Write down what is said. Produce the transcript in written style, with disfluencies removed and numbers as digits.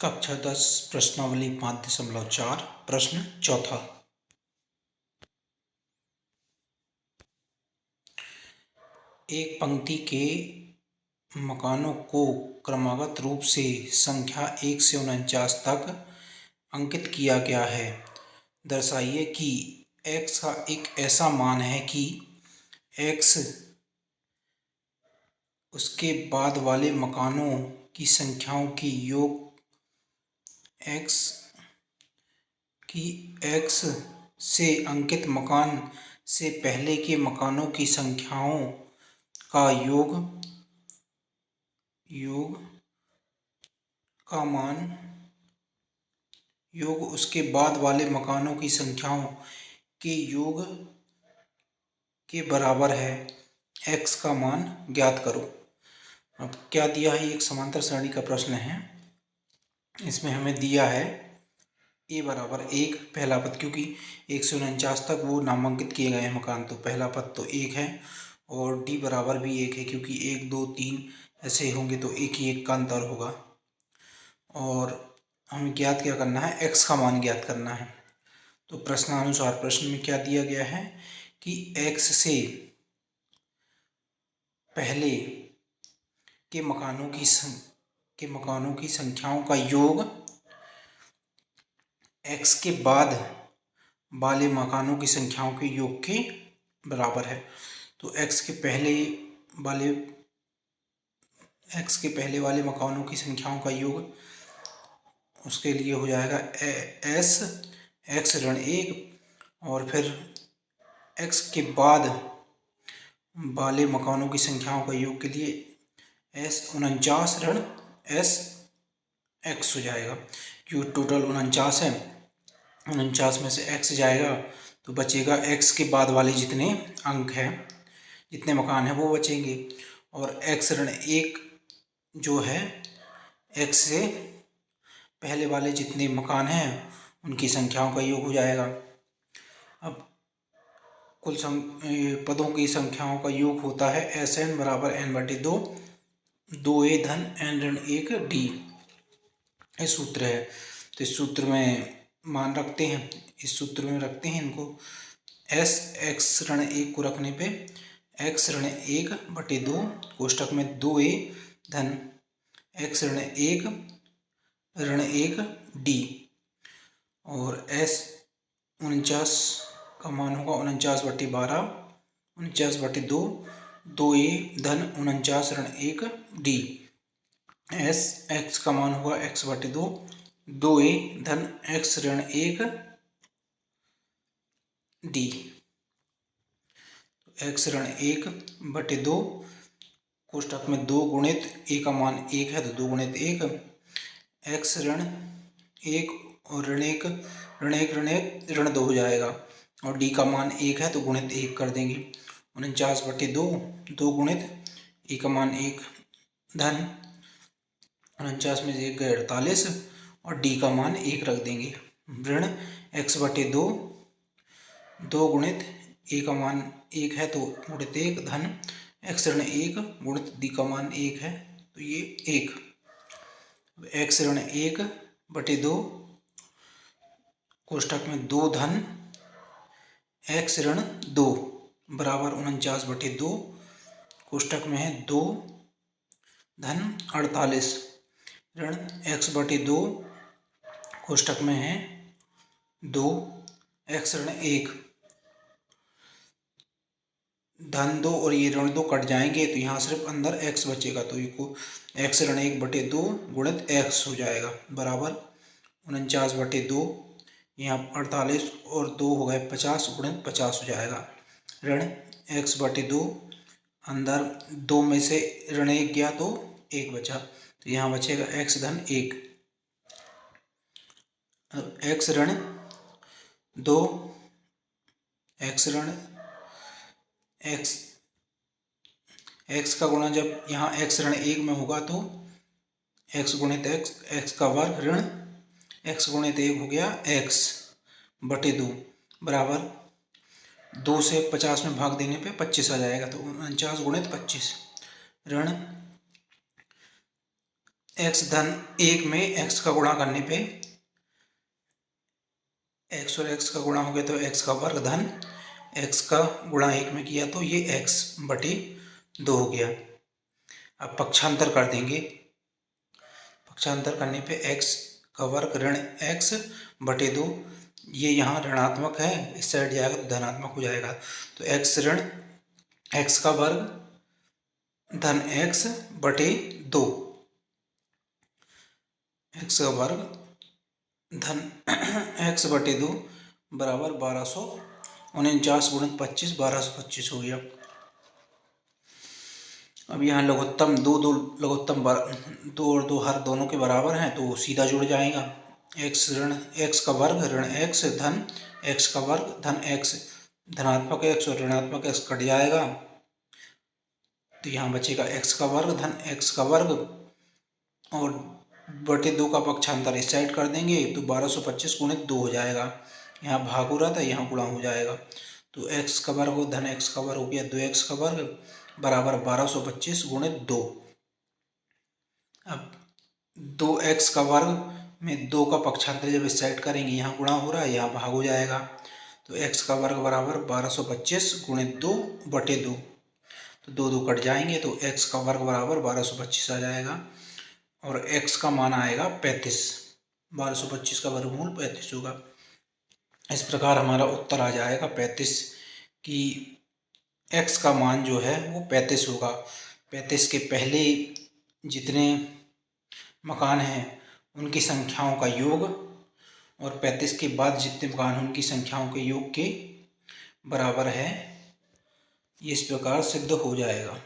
कक्षा 10 प्रश्नावली 5.4 प्रश्न चौथा। एक पंक्ति के मकानों को क्रमागत रूप से संख्या 1 से 49 तक अंकित किया गया है। दर्शाइए कि x का एक ऐसा मान है कि x उसके बाद वाले मकानों की संख्याओं की योग x से अंकित मकान से पहले के मकानों की संख्याओं का योग का मान योग उसके बाद वाले मकानों की संख्याओं के योग के बराबर है। x का मान ज्ञात करो। अब क्या दिया है, एक समांतर सारणी का प्रश्न है। इसमें हमें दिया है a बराबर 1 पहला पद, क्योंकि 1 से 49 तक वो नामांकित किए गए हैं मकान, तो पहला पद तो 1 है। और d बराबर भी 1 है, क्योंकि 1 2 3 ऐसे होंगे तो एक ही एक का अंतर होगा। और हमें ज्ञात क्या करना है, x का मान ज्ञात करना है। तो प्रश्नानुसार प्रश्न में क्या दिया गया है कि x से पहले के मकानों की संख्याओं का योग x के बाद वाले मकानों की संख्याओं के योग के बराबर है। तो x के पहले वाले मकानों की संख्याओं का योग उसके लिए हो जाएगा x ऋण 1, और फिर x के बाद वाले मकानों की संख्याओं का योग के लिए s 49 ऋण s x हो जाएगा। क्योंकि टोटल 49 है, 49 में से x जाएगा तो बचेगा x के बाद वाले जितने अंक हैं, जितने मकान हैं वो बचेंगे। और x ऋण 1 जो है x से पहले वाले जितने मकान हैं उनकी संख्याओं का योग हो जाएगा। अब कुल पदों की संख्याओं का योग होता है Sn बराबर n/2 2a धन n ऋण 1 d। ये सूत्र है। तो इस सूत्र में मान रखते हैं, इनको s x ऋण 1 को रखने पे x ऋण 1/2 कोष्टक में 2a धन x ऋण 1 d, और s 49 का मान होगा 49/12 49/2 2a धन 49 ऋण 1 d। s x का मान होगा x/2 2a धन x ऋण 1 d। x ऋण 1/2 कोष्टक में 2 गुणित a का मान 1 है तो 2 गुणित 1 x ऋण 1 और ऋण 1 ऋण 2 हो जाएगा। और d का मान 1 है तो गुणित 1 कर देंगे। 49/2 2 गुणित a का मान 1 धन 49 में से 1 गए 48 और d का मान 1 रख देंगे। ऋण x/2 2 गुणित a का मान 1 है तो गुणित 1 धन x ऋण 1 गुणित d का मान 1 है तो ये 1। x ऋण 1/2 कोष्टक में 2 धन x ऋण 2 बराबर 49/2 कोष्टक में है 2 धन 48 ऋण x/2 कोष्टक में है 2 x ऋण 1 धन 2 और ये ऋण 2 कट जाएंगे तो यहाँ सिर्फ अंदर x बचेगा, तो ये x ऋण 1/2 गुणित x हो जाएगा बराबर 49/2, यहाँ 48 और 2 हो गए 50 गुणित 50 हो जाएगा। ऋण x/2 अंदर 2 में से ऋण 1 गया तो 1 बचा, तो यहाँ बचेगा x धन 1। x ऋण 2 x का गुणा जब यहाँ x ऋण 1 में होगा तो x गुणित x का वर्ग ऋण x गुणित 1 हो गया x/2 बराबर 2 से 50 में भाग देने पे 25 आ जाएगा, तो 49 गुणित 25 ऋण x धन 1 में x का गुणा करने पे x और x का गुणा हो गया तो x का वर्ग धन x का गुणा 1 में किया तो ये x बटे 2 हो गया। अब पक्षांतर कर देंगे। पक्षांतर करने पे x का वर्ग ऋण x बटे 2, ये यहाँ ऋणात्मक है, इस साइड जाएगा तो धनात्मक हो जाएगा। तो x ऋण x का वर्ग धन x बटे 2, x का वर्ग धन x बटे 2 बराबर 1249 गुणित 25, 1225 हो गया। अब यहाँ लघुत्तम दो लघुत्तम 2 और 2 हर दोनों के बराबर हैं तो सीधा जुड़ जाएगा। x ऋण x का वर्ग ऋण x धन x का वर्ग धन x, धनात्मक x और ऋणात्मक x कट जाएगा तो यहाँ बचेगा x का वर्ग धन x का वर्ग और बटे 2 का पक्षांतर इस साइड कर देंगे तो 1225 गुणित 2 हो जाएगा। यहाँ भाग हो रहा था, यहाँ गुणा हो जाएगा तो x का वर्ग धन x का वर्ग हो गया 2x का वर्ग बराबर 1225 गुणित 2। अब 2x का वर्ग में 2 का पक्षांतर जब इस साइड करेंगे, यहाँ गुणा हो रहा है, यहाँ भाग हो जाएगा तो x का वर्ग बराबर 1225 गुणित 2 बटे 2, तो 2 2 कट जाएंगे तो x का वर्ग बराबर 1225 आ जाएगा और x का मान आएगा 35। 1225 का वर्गमूल 35 होगा। इस प्रकार हमारा उत्तर आ जाएगा 35 कि x का मान जो है वो 35 होगा। 35 के पहले जितने मकान हैं उनकी संख्याओं का योग और 35 के बाद जितने मकान हैं उनकी संख्याओं के योग के बराबर है। ये इस प्रकार सिद्ध हो जाएगा।